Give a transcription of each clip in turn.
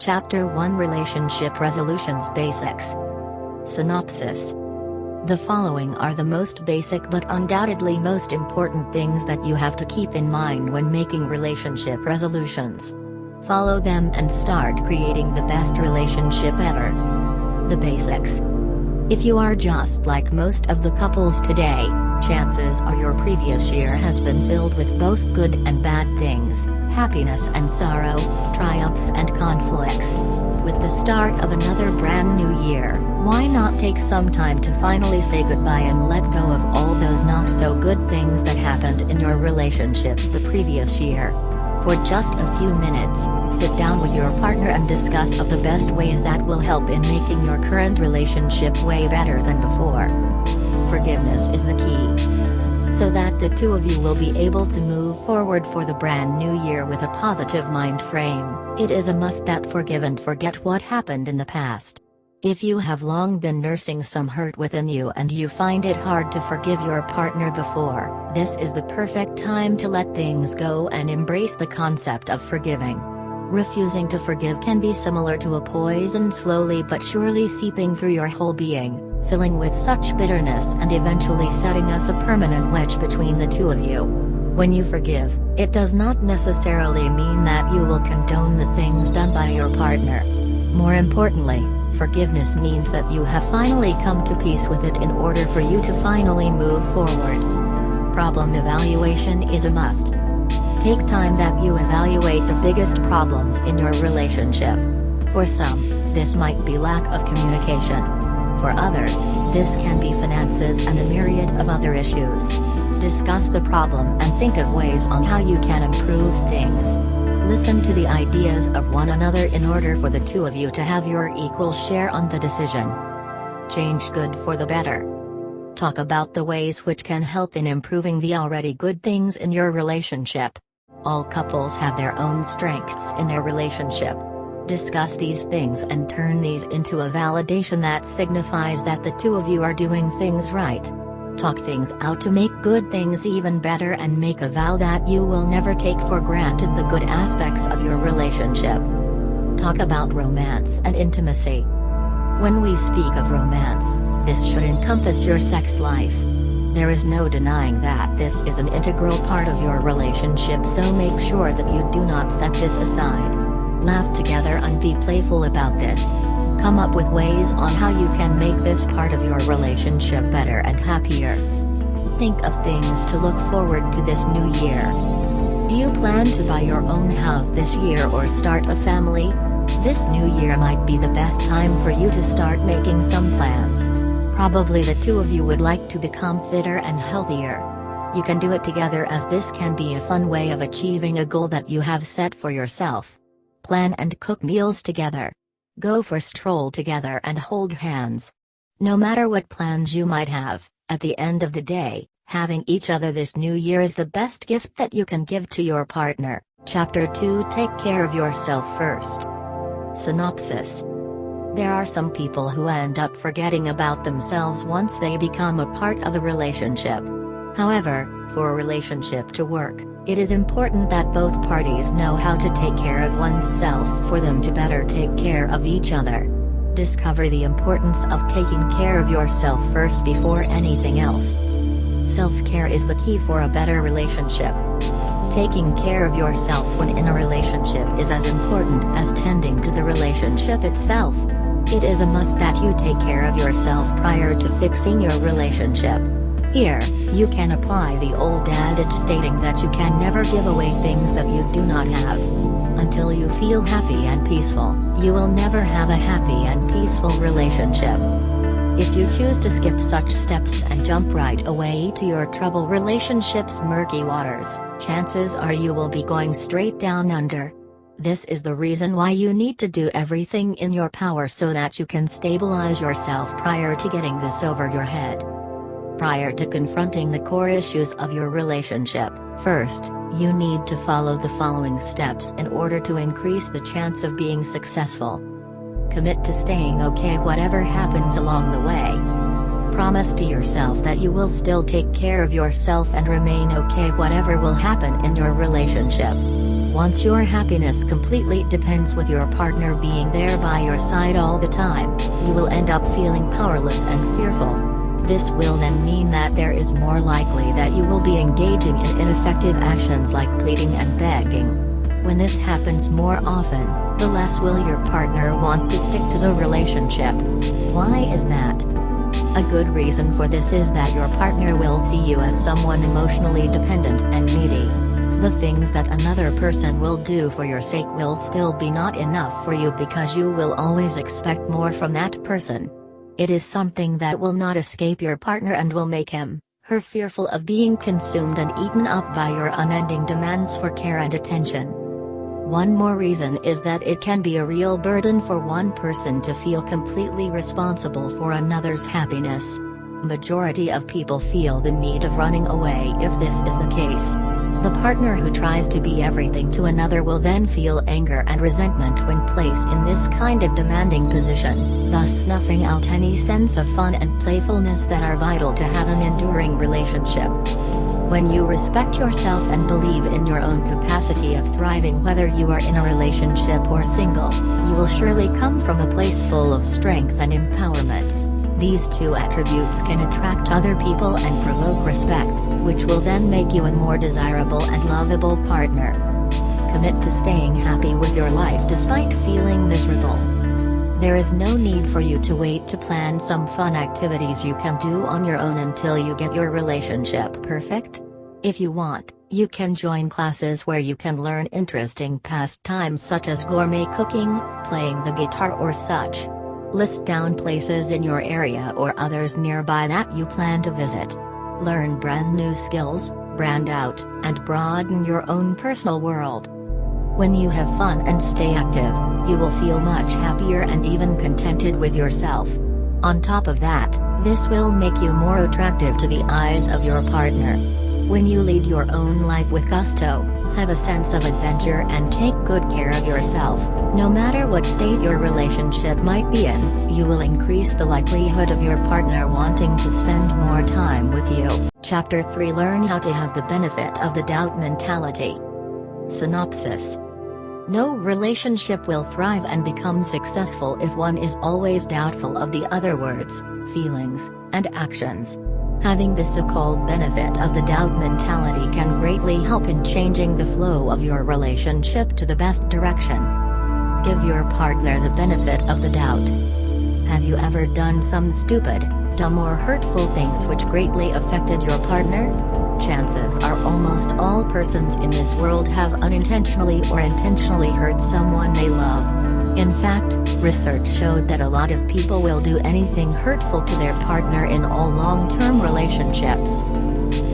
Chapter 1 Relationship Resolutions Basics. Synopsis. The following are the most basic but undoubtedly most important things that you have to keep in mind when making relationship resolutions. Follow them and start creating the best relationship ever. The basics. If you are just like most of the couples today, chances are your previous year has been filled with both good and bad things, happiness and sorrow, triumphs and conflicts. With the start of another brand new year, why not take some time to finally say goodbye and let go of all those not so good things that happened in your relationships the previous year? For just a few minutes, sit down with your partner and discuss of the best ways that will help in making your current relationship way better than before. Forgiveness is the key. So that the two of you will be able to move forward for the brand new year with a positive mind frame, it is a must that forgive and forget what happened in the past. If you have long been nursing some hurt within you and you find it hard to forgive your partner before, this is the perfect time to let things go and embrace the concept of forgiving. Refusing to forgive can be similar to a poison slowly but surely seeping through your whole being, filling with such bitterness and eventually setting us a permanent wedge between the two of you. When you forgive, it does not necessarily mean that you will condone the things done by your partner. More importantly, forgiveness means that you have finally come to peace with it in order for you to finally move forward. Problem evaluation is a must. Take time that you evaluate the biggest problems in your relationship. For some, this might be lack of communication. For others, this can be finances and a myriad of other issues. Discuss the problem and think of ways on how you can improve things. Listen to the ideas of one another in order for the two of you to have your equal share on the decision. Change good for the better. Talk about the ways which can help in improving the already good things in your relationship. All couples have their own strengths in their relationship. Discuss these things and turn these into a validation that signifies that the two of you are doing things right. Talk things out to make good things even better and make a vow that you will never take for granted the good aspects of your relationship. Talk about romance and intimacy. When we speak of romance, this should encompass your sex life. There is no denying that this is an integral part of your relationship, so make sure that you do not set this aside. Laugh together and be playful about this. Come up with ways on how you can make this part of your relationship better and happier. Think of things to look forward to this new year. Do you plan to buy your own house this year or start a family? This new year might be the best time for you to start making some plans. Probably the two of you would like to become fitter and healthier. You can do it together, as this can be a fun way of achieving a goal that you have set for yourself. Plan and cook meals together. Go for a stroll together and hold hands. No matter what plans you might have, at the end of the day, having each other this new year is the best gift that you can give to your partner. Chapter 2 Take care of yourself first. Synopsis. There are some people who end up forgetting about themselves once they become a part of a relationship. However, for a relationship to work, it is important that both parties know how to take care of one's self for them to better take care of each other. Discover the importance of taking care of yourself first before anything else. Self-care is the key for a better relationship. Taking care of yourself when in a relationship is as important as tending to the relationship itself. It is a must that you take care of yourself prior to fixing your relationship. Here, you can apply the old adage stating that you can never give away things that you do not have. Until you feel happy and peaceful, you will never have a happy and peaceful relationship. If you choose to skip such steps and jump right away to your trouble relationship's murky waters, chances are you will be going straight down under. This is the reason why you need to do everything in your power so that you can stabilize yourself prior to getting this over your head. Prior to confronting the core issues of your relationship, first, you need to follow the following steps in order to increase the chance of being successful. Commit to staying okay whatever happens along the way. Promise to yourself that you will still take care of yourself and remain okay whatever will happen in your relationship. Once your happiness completely depends with your partner being there by your side all the time, you will end up feeling powerless and fearful. This will then mean that there is more likely that you will be engaging in ineffective actions like pleading and begging. When this happens more often, the less will your partner want to stick to the relationship. Why is that? A good reason for this is that your partner will see you as someone emotionally dependent and needy. The things that another person will do for your sake will still be not enough for you because you will always expect more from that person. It is something that will not escape your partner and will make him, her fearful of being consumed and eaten up by your unending demands for care and attention. One more reason is that it can be a real burden for one person to feel completely responsible for another's happiness. Majority of people feel the need of running away if this is the case. The partner who tries to be everything to another will then feel anger and resentment when placed in this kind of demanding position, thus snuffing out any sense of fun and playfulness that are vital to have an enduring relationship. When you respect yourself and believe in your own capacity of thriving, whether you are in a relationship or single, you will surely come from a place full of strength and empowerment. These two attributes can attract other people and provoke respect, which will then make you a more desirable and lovable partner. Commit to staying happy with your life despite feeling miserable. There is no need for you to wait to plan some fun activities you can do on your own until you get your relationship perfect. If you want, you can join classes where you can learn interesting pastimes such as gourmet cooking, playing the guitar or such. List down places in your area or others nearby that you plan to visit. Learn brand new skills, brand out, and broaden your own personal world. When you have fun and stay active, you will feel much happier and even contented with yourself. On top of that, this will make you more attractive to the eyes of your partner. When you lead your own life with gusto, have a sense of adventure and take good care of yourself, no matter what state your relationship might be in, you will increase the likelihood of your partner wanting to spend more time with you. Chapter 3: Learn how to have the benefit of the doubt mentality. Synopsis. No relationship will thrive and become successful if one is always doubtful of the other words, feelings, and actions. Having the so-called benefit of the doubt mentality can greatly help in changing the flow of your relationship to the best direction. Give your partner the benefit of the doubt. Have you ever done some stupid, dumb or hurtful things which greatly affected your partner? Chances are almost all persons in this world have unintentionally or intentionally hurt someone they love. In fact, research showed that a lot of people will do anything hurtful to their partner in all long-term relationships.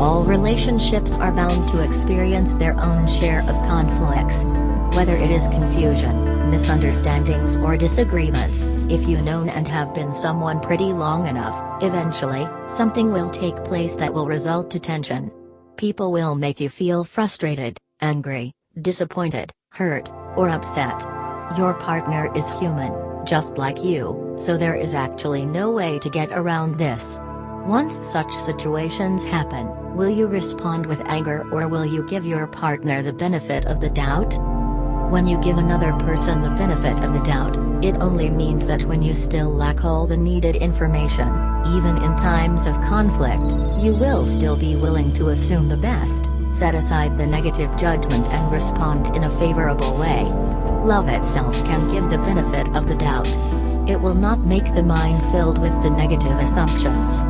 All relationships are bound to experience their own share of conflicts. Whether it is confusion, misunderstandings or disagreements, if you've known and have been someone pretty long enough, eventually, something will take place that will result to tension. People will make you feel frustrated, angry, disappointed, hurt, or upset. Your partner is human, just like you, so there is actually no way to get around this. Once such situations happen, will you respond with anger or will you give your partner the benefit of the doubt? When you give another person the benefit of the doubt, it only means that when you still lack all the needed information, even in times of conflict, you will still be willing to assume the best, set aside the negative judgment and respond in a favorable way. Love itself can give the benefit of the doubt. It will not make the mind filled with the negative assumptions.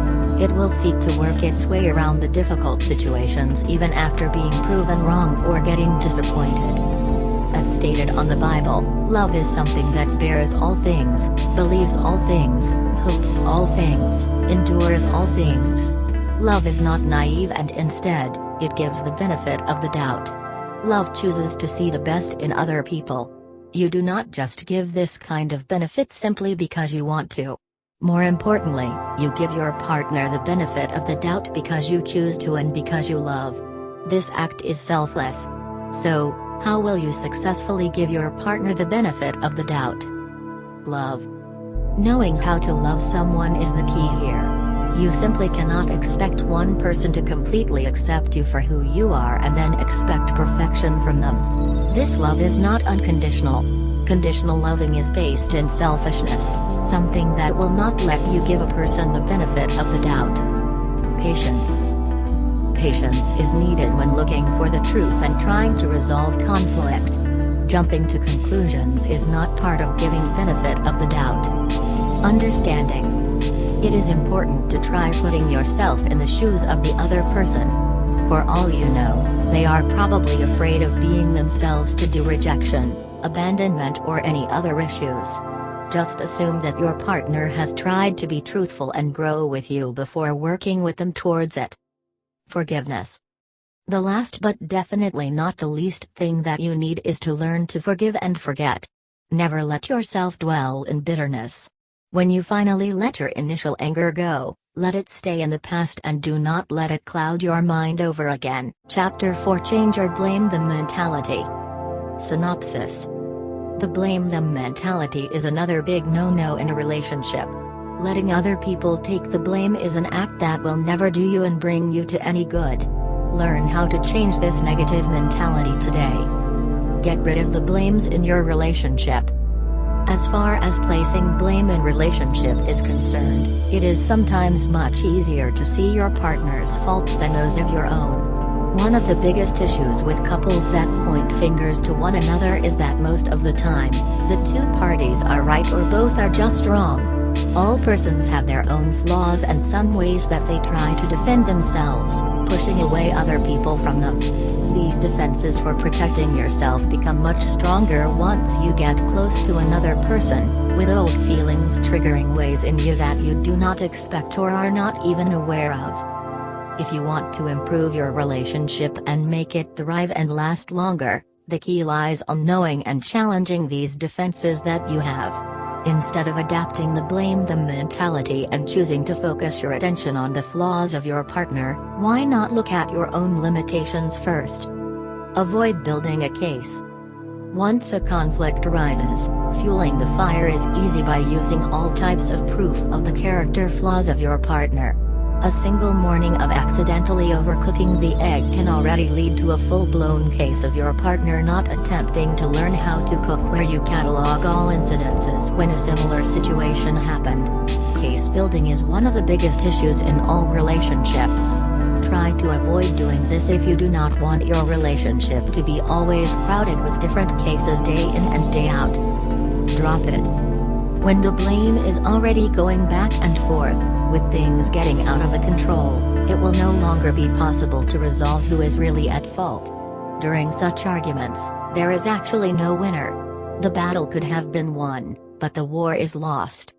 It will seek to work its way around the difficult situations even after being proven wrong or getting disappointed. As stated on the Bible, love is something that bears all things, believes all things, hopes all things, endures all things. Love is not naive and instead, it gives the benefit of the doubt. Love chooses to see the best in other people. You do not just give this kind of benefit simply because you want to. More importantly, you give your partner the benefit of the doubt because you choose to and because you love. This act is selfless. So, how will you successfully give your partner the benefit of the doubt? Love. Knowing how to love someone is the key here. You simply cannot expect one person to completely accept you for who you are and then expect perfection from them. This love is not unconditional. Conditional loving is based in selfishness, something that will not let you give a person the benefit of the doubt. Patience. Patience is needed when looking for the truth and trying to resolve conflict. Jumping to conclusions is not part of giving benefit of the doubt. Understanding. It is important to try putting yourself in the shoes of the other person. For all you know, they are probably afraid of being themselves due to rejection, abandonment or any other issues. Just assume that your partner has tried to be truthful and grow with you before working with them towards it. Forgiveness. The last but definitely not the least thing that you need is to learn to forgive and forget. Never let yourself dwell in bitterness. When you finally let your initial anger go, let it stay in the past and do not let it cloud your mind over again. Chapter 4: Change or Blame Them Mentality. Synopsis. The blame them mentality is another big no-no in a relationship. Letting other people take the blame is an act that will never do you and bring you to any good. Learn how to change this negative mentality today. Get rid of the blames in your relationship. As far as placing blame in relationship is concerned, it is sometimes much easier to see your partner's faults than those of your own. One of the biggest issues with couples that point fingers to one another is that most of the time, the two parties are right or both are just wrong. All persons have their own flaws and some ways that they try to defend themselves, pushing away other people from them. These defenses for protecting yourself become much stronger once you get close to another person, with old feelings triggering ways in you that you do not expect or are not even aware of. If you want to improve your relationship and make it thrive and last longer, the key lies on knowing and challenging these defenses that you have. Instead of adapting the blame them mentality and choosing to focus your attention on the flaws of your partner, why not look at your own limitations first? Avoid building a case. Once a conflict arises, fueling the fire is easy by using all types of proof of the character flaws of your partner. A single morning of accidentally overcooking the egg can already lead to a full-blown case of your partner not attempting to learn how to cook, where you catalog all incidences when a similar situation happened. Case building is one of the biggest issues in all relationships. Try to avoid doing this if you do not want your relationship to be always crowded with different cases day in and day out. Drop it. When the blame is already going back and forth, with things getting out of control, it will no longer be possible to resolve who is really at fault. During such arguments, there is actually no winner. The battle could have been won, but the war is lost.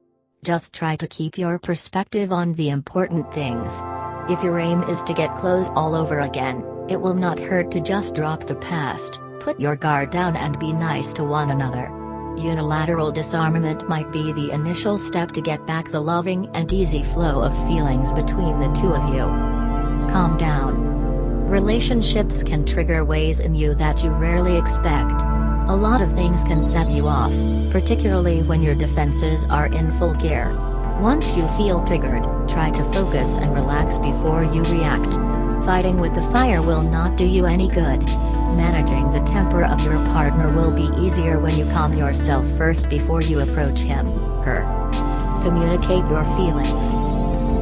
Just try to keep your perspective on the important things. If your aim is to get close all over again, it will not hurt to just drop the past, put your guard down and be nice to one another. Unilateral disarmament might be the initial step to get back the loving and easy flow of feelings between the two of you. Calm down. Relationships can trigger ways in you that you rarely expect. A lot of things can set you off, particularly when your defenses are in full gear. Once you feel triggered, try to focus and relax before you react. Fighting with the fire will not do you any good. Managing the temper of your partner will be easier when you calm yourself first before you approach him, her. Communicate your feelings.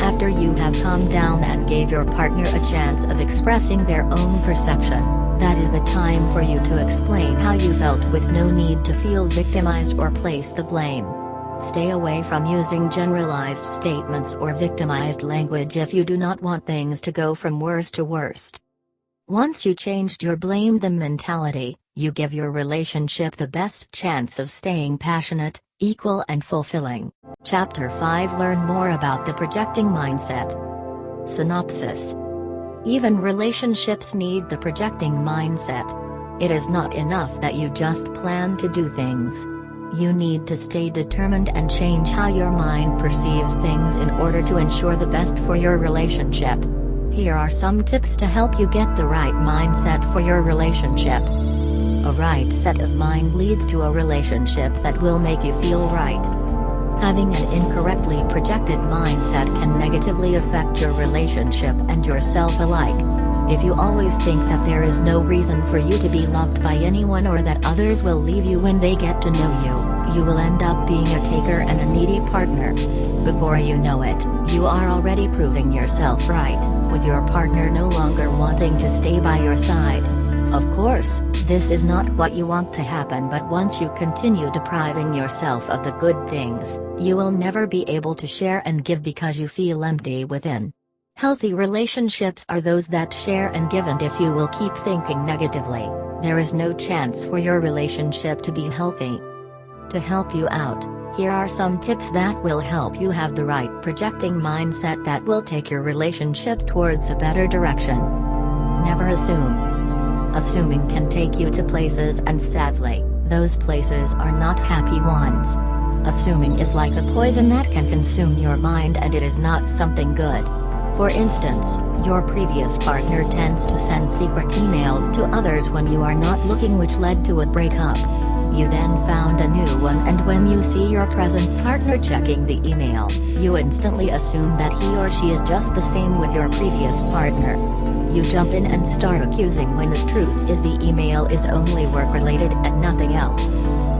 After you have calmed down and gave your partner a chance of expressing their own perception, that is the time for you to explain how you felt with no need to feel victimized or place the blame. Stay away from using generalized statements or victimized language if you do not want things to go from worst to worst. Once you changed your blame them mentality, you give your relationship the best chance of staying passionate, equal and fulfilling. Chapter 5: Learn more about the projecting mindset. Synopsis. Even relationships need the projecting mindset. It is not enough that you just plan to do things. You need to stay determined and change how your mind perceives things in order to ensure the best for your relationship. Here are some tips to help you get the right mindset for your relationship. A right set of mind leads to a relationship that will make you feel right. Having an incorrectly projected mindset can negatively affect your relationship and yourself alike. If you always think that there is no reason for you to be loved by anyone or that others will leave you when they get to know you, you will end up being a taker and a needy partner. Before you know it, you are already proving yourself right, with your partner no longer wanting to stay by your side. Of course, this is not what you want to happen, but once you continue depriving yourself of the good things, you will never be able to share and give because you feel empty within. Healthy relationships are those that share and give, and if you will keep thinking negatively, there is no chance for your relationship to be healthy. To help you out, here are some tips that will help you have the right projecting mindset that will take your relationship towards a better direction. Never assume. Assuming can take you to places, and sadly, those places are not happy ones. Assuming is like a poison that can consume your mind, and it is not something good. For instance, your previous partner tends to send secret emails to others when you are not looking, which led to a breakup. You then found a new one, and when you see your present partner checking the email, you instantly assume that he or she is just the same with your previous partner. You jump in and start accusing when the truth is the email is only work-related and nothing else.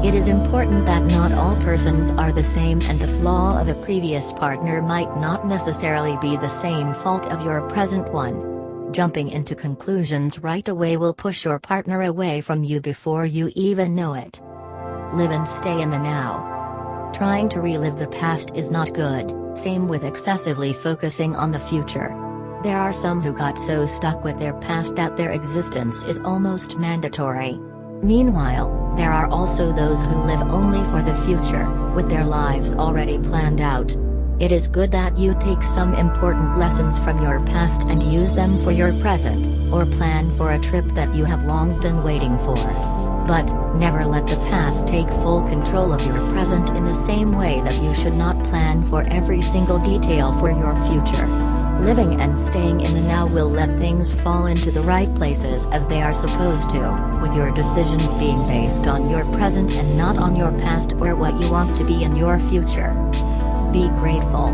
It is important that not all persons are the same, and the flaw of a previous partner might not necessarily be the same fault of your present one. Jumping into conclusions right away will push your partner away from you before you even know it. Live and stay in the now. Trying to relive the past is not good, same with excessively focusing on the future. There are some who got so stuck with their past that their existence is almost mandatory. Meanwhile, there are also those who live only for the future, with their lives already planned out. It is good that you take some important lessons from your past and use them for your present, or plan for a trip that you have long been waiting for. But, never let the past take full control of your present in the same way that you should not plan for every single detail for your future. Living and staying in the now will let things fall into the right places as they are supposed to, with your decisions being based on your present and not on your past or what you want to be in your future. Be grateful.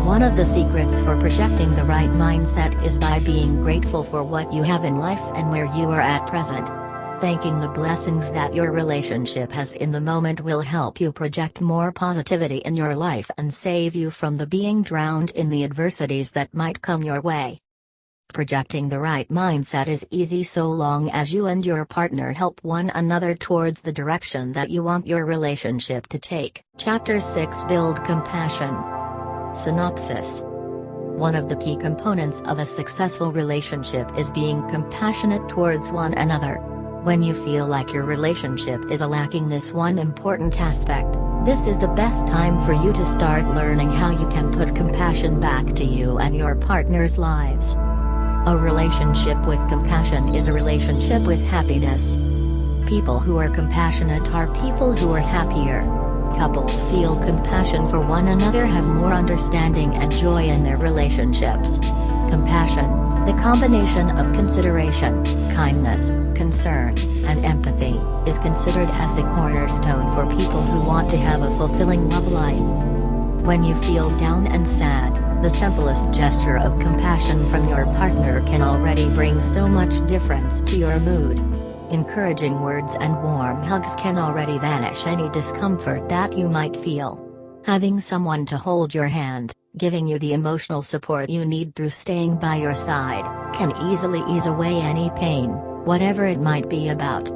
One of the secrets for projecting the right mindset is by being grateful for what you have in life and where you are at present. Thanking the blessings that your relationship has in the moment will help you project more positivity in your life and save you from the being drowned in the adversities that might come your way. Projecting the right mindset is easy so long as you and your partner help one another towards the direction that you want your relationship to take. Chapter 6: Build Compassion. Synopsis. One of the key components of a successful relationship is being compassionate towards one another. When you feel like your relationship is lacking this one important aspect, this is the best time for you to start learning how you can put compassion back to you and your partner's lives. A relationship with compassion is a relationship with happiness. People who are compassionate are people who are happier. Couples feel compassion for one another have more understanding and joy in their relationships. Compassion, the combination of consideration, kindness, concern, and empathy, is considered as the cornerstone for people who want to have a fulfilling love life. When you feel down and sad, the simplest gesture of compassion from your partner can already bring so much difference to your mood. Encouraging words and warm hugs can already vanish any discomfort that you might feel. Having someone to hold your hand, giving you the emotional support you need through staying by your side, can easily ease away any pain, whatever it might be about.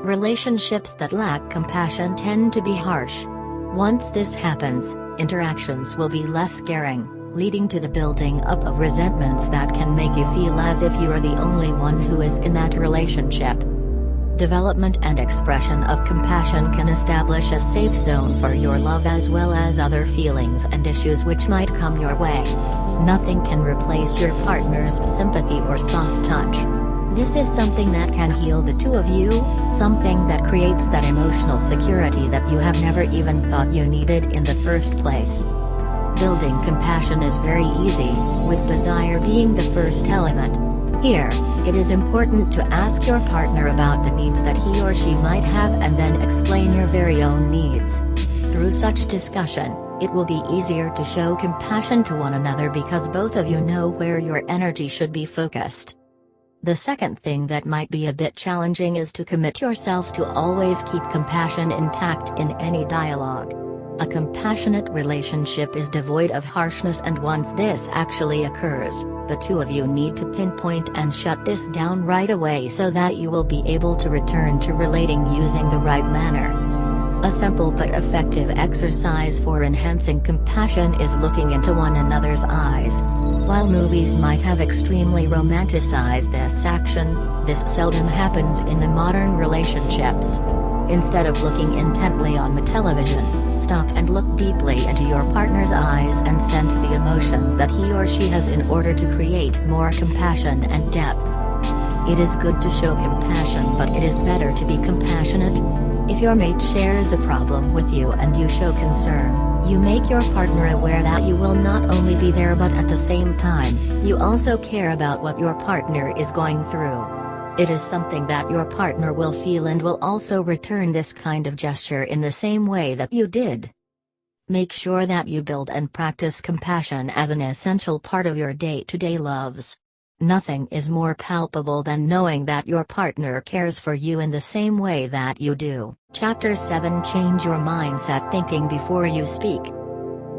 Relationships that lack compassion tend to be harsh. Once this happens, interactions will be less caring, leading to the building up of resentments that can make you feel as if you are the only one who is in that relationship. Development and expression of compassion can establish a safe zone for your love as well as other feelings and issues which might come your way. Nothing can replace your partner's sympathy or soft touch. This is something that can heal the two of you, something that creates that emotional security that you have never even thought you needed in the first place. Building compassion is very easy, with desire being the first element. Here, it is important to ask your partner about the needs that he or she might have and then explain your very own needs. Through such discussion, it will be easier to show compassion to one another because both of you know where your energy should be focused. The second thing that might be a bit challenging is to commit yourself to always keep compassion intact in any dialogue. A compassionate relationship is devoid of harshness, and once this actually occurs, the two of you need to pinpoint and shut this down right away so that you will be able to return to relating using the right manner. A simple but effective exercise for enhancing compassion is looking into one another's eyes. While movies might have extremely romanticized this action, this seldom happens in the modern relationships. Instead of looking intently on the television, stop and look deeply into your partner's eyes and sense the emotions that he or she has in order to create more compassion and depth. It is good to show compassion, but it is better to be compassionate. If your mate shares a problem with you and you show concern, you make your partner aware that you will not only be there but at the same time, you also care about what your partner is going through. It is something that your partner will feel and will also return this kind of gesture in the same way that you did. Make sure that you build and practice compassion as an essential part of your day-to-day loves. Nothing is more palpable than knowing that your partner cares for you in the same way that you do. Chapter 7: Change your mindset. Thinking before you speak.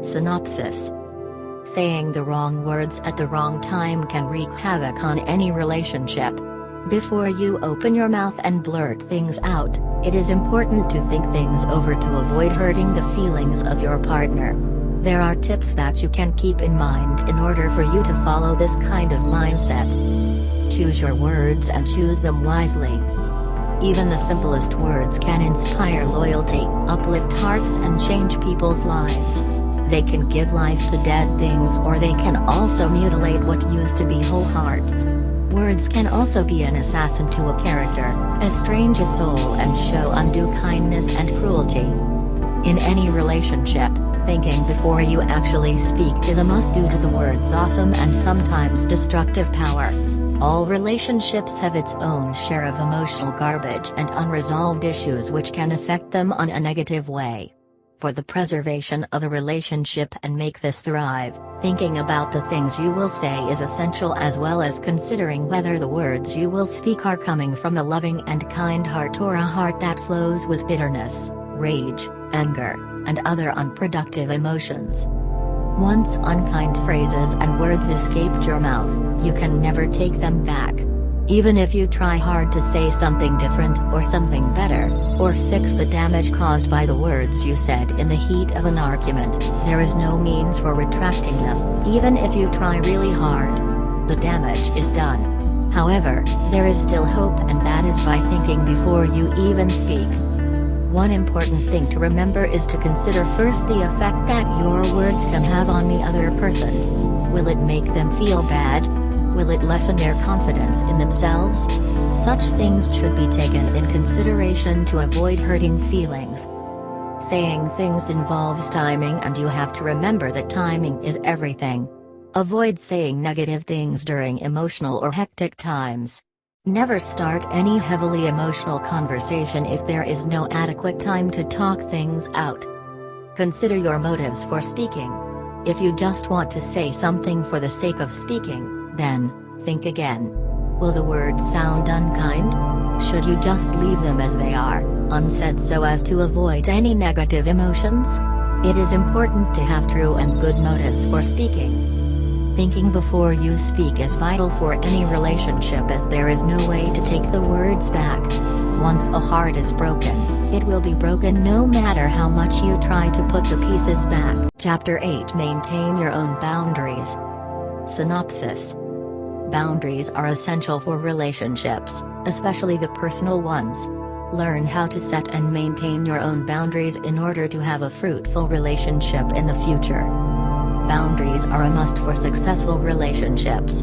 Synopsis. Saying the wrong words at the wrong time can wreak havoc on any relationship. Before you open your mouth and blurt things out, it is important to think things over to avoid hurting the feelings of your partner. There are tips that you can keep in mind in order for you to follow this kind of mindset. Choose your words and choose them wisely. Even the simplest words can inspire loyalty, uplift hearts, and change people's lives. They can give life to dead things, or they can also mutilate what used to be whole hearts. Words can also be an assassin to a character, estrange a soul, and show undue kindness and cruelty. In any relationship, thinking before you actually speak is a must due to the word's awesome and sometimes destructive power. All relationships have its own share of emotional garbage and unresolved issues which can affect them on a negative way. For the preservation of a relationship and make this thrive, thinking about the things you will say is essential, as well as considering whether the words you will speak are coming from a loving and kind heart or a heart that flows with bitterness, rage, anger, and other unproductive emotions. Once unkind phrases and words escaped your mouth, you can never take them back. Even if you try hard to say something different or something better, or fix the damage caused by the words you said in the heat of an argument, there is no means for retracting them. Even if you try really hard, the damage is done. However, there is still hope, and that is by thinking before you even speak. One important thing to remember is to consider first the effect that your words can have on the other person. Will it make them feel bad? Will it lessen their confidence in themselves? Such things should be taken in consideration to avoid hurting feelings. Saying things involves timing, and you have to remember that timing is everything. Avoid saying negative things during emotional or hectic times. Never start any heavily emotional conversation if there is no adequate time to talk things out. Consider your motives for speaking. If you just want to say something for the sake of speaking, then think again. Will the words sound unkind? Should you just leave them as they are, unsaid, so as to avoid any negative emotions? It is important to have true and good motives for speaking. Thinking before you speak is vital for any relationship, as there is no way to take the words back. Once a heart is broken, it will be broken no matter how much you try to put the pieces back. Chapter 8: Maintain your own boundaries. Synopsis. Boundaries are essential for relationships, especially the personal ones. Learn how to set and maintain your own boundaries in order to have a fruitful relationship in the future. Boundaries are a must for successful relationships.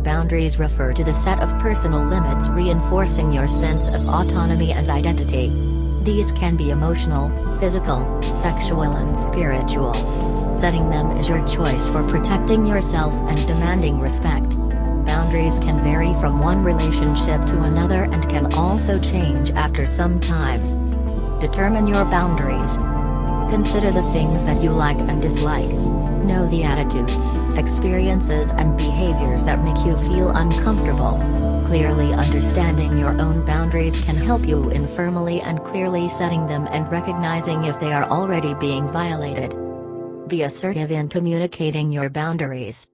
Boundaries refer to the set of personal limits reinforcing your sense of autonomy and identity. These can be emotional, physical, sexual, and spiritual. Setting them is your choice for protecting yourself and demanding respect. Boundaries can vary from one relationship to another and can also change after some time. Determine your boundaries. Consider the things that you like and dislike. Know the attitudes, experiences and behaviors that make you feel uncomfortable. Clearly understanding your own boundaries can help you in firmly and clearly setting them and recognizing if they are already being violated. Be assertive in communicating your boundaries.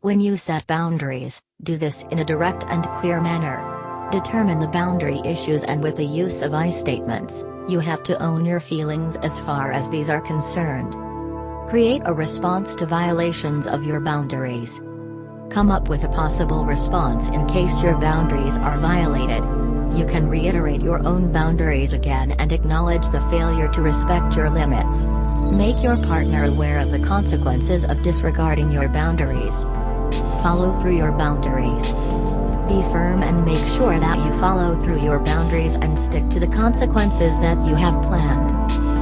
When you set boundaries, do this in a direct and clear manner. Determine the boundary issues, and with the use of I statements, you have to own your feelings as far as these are concerned. Create a response to violations of your boundaries. Come up with a possible response in case your boundaries are violated. You can reiterate your own boundaries again and acknowledge the failure to respect your limits. Make your partner aware of the consequences of disregarding your boundaries. Follow through your boundaries. Be firm and make sure that you follow through your boundaries and stick to the consequences that you have planned.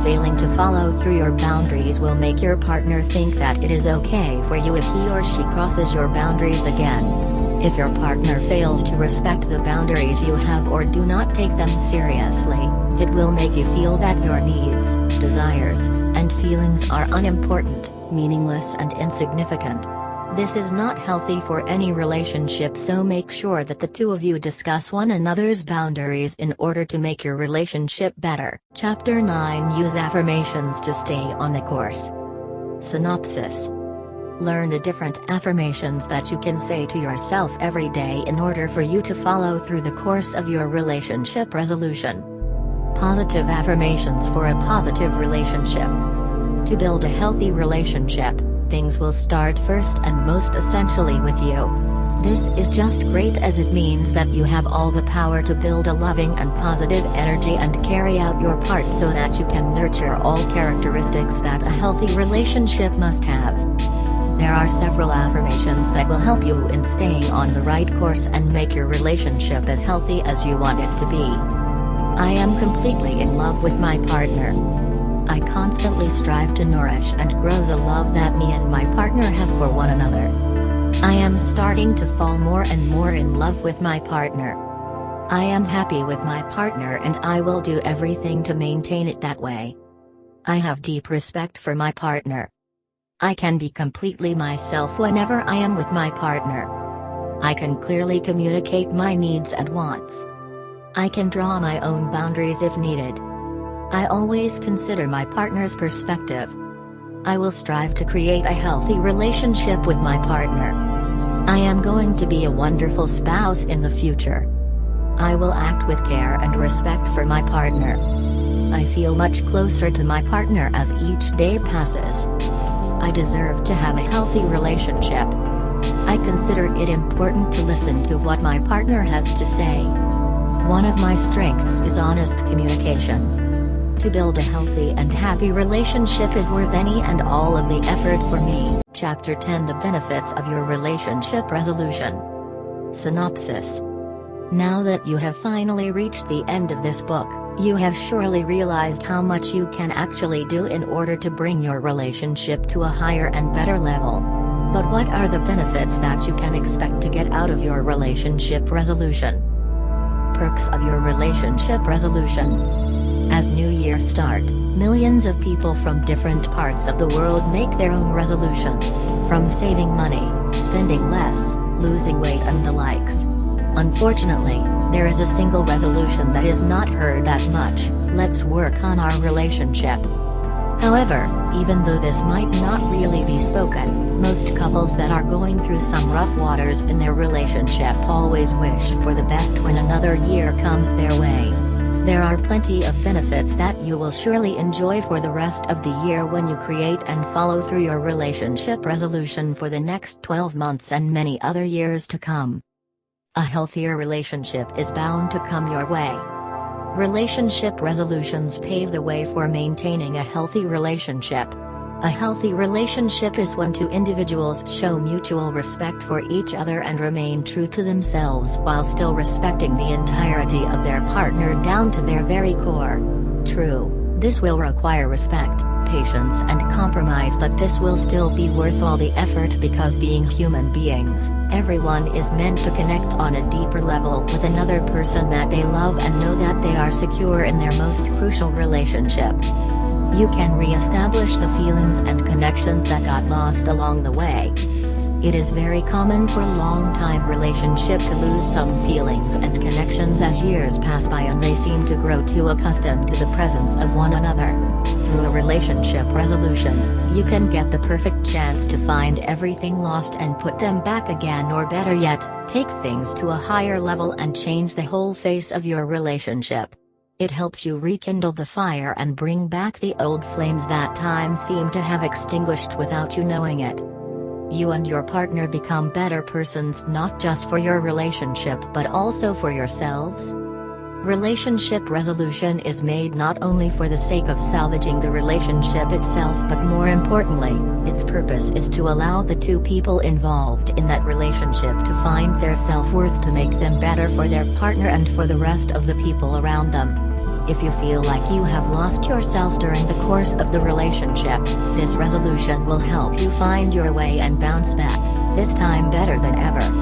Failing to follow through your boundaries will make your partner think that it is okay for you if he or she crosses your boundaries again. If your partner fails to respect the boundaries you have or do not take them seriously, it will make you feel that your needs, desires, and feelings are unimportant, meaningless and insignificant. This is not healthy for any relationship, so make sure that the two of you discuss one another's boundaries in order to make your relationship better. Chapter 9: Use affirmations to stay on the course. Synopsis. Learn the different affirmations that you can say to yourself every day in order for you to follow through the course of your relationship resolution. Positive affirmations for a positive relationship. To build a healthy relationship, things will start first and most essentially with you. This is just great as it means that you have all the power to build a loving and positive energy and carry out your part so that you can nurture all characteristics that a healthy relationship must have. There are several affirmations that will help you in staying on the right course and make your relationship as healthy as you want it to be. I am completely in love with my partner. I constantly strive to nourish and grow the love that me and my partner have for one another. I am starting to fall more and more in love with my partner. I am happy with my partner and I will do everything to maintain it that way. I have deep respect for my partner. I can be completely myself whenever I am with my partner. I can clearly communicate my needs and wants. I can draw my own boundaries if needed. I always consider my partner's perspective. I will strive to create a healthy relationship with my partner. I am going to be a wonderful spouse in the future. I will act with care and respect for my partner. I feel much closer to my partner as each day passes. I deserve to have a healthy relationship. I consider it important to listen to what my partner has to say. One of my strengths is honest communication. To build a healthy and happy relationship is worth any and all of the effort for me. Chapter 10: The benefits of your relationship resolution. Synopsis. Now that you have finally reached the end of this book, you have surely realized how much you can actually do in order to bring your relationship to a higher and better level. But what are the benefits that you can expect to get out of your relationship resolution? Perks of your relationship resolution. As New Year start, millions of people from different parts of the world make their own resolutions, from saving money, spending less, losing weight and the likes. Unfortunately, there is a single resolution that is not heard that much: let's work on our relationship. However, even though this might not really be spoken, most couples that are going through some rough waters in their relationship always wish for the best when another year comes their way. There are plenty of benefits that you will surely enjoy for the rest of the year when you create and follow through your relationship resolution for the next 12 months and many other years to come. A healthier relationship is bound to come your way. Relationship resolutions pave the way for maintaining a healthy relationship. A healthy relationship is when two individuals show mutual respect for each other and remain true to themselves while still respecting the entirety of their partner down to their very core. True, this will require respect, patience and compromise, but this will still be worth all the effort because being human beings, everyone is meant to connect on a deeper level with another person that they love and know that they are secure in their most crucial relationship. You can re-establish the feelings and connections that got lost along the way. It is very common for a long-time relationship to lose some feelings and connections as years pass by and they seem to grow too accustomed to the presence of one another. Through a relationship resolution, you can get the perfect chance to find everything lost and put them back again, or better yet, take things to a higher level and change the whole face of your relationship. It helps you rekindle the fire and bring back the old flames that time seemed to have extinguished without you knowing it. You and your partner become better persons, not just for your relationship but also for yourselves. Relationship resolution is made not only for the sake of salvaging the relationship itself, but more importantly, its purpose is to allow the two people involved in that relationship to find their self-worth, to make them better for their partner and for the rest of the people around them. If you feel like you have lost yourself during the course of the relationship, this resolution will help you find your way and bounce back, this time better than ever.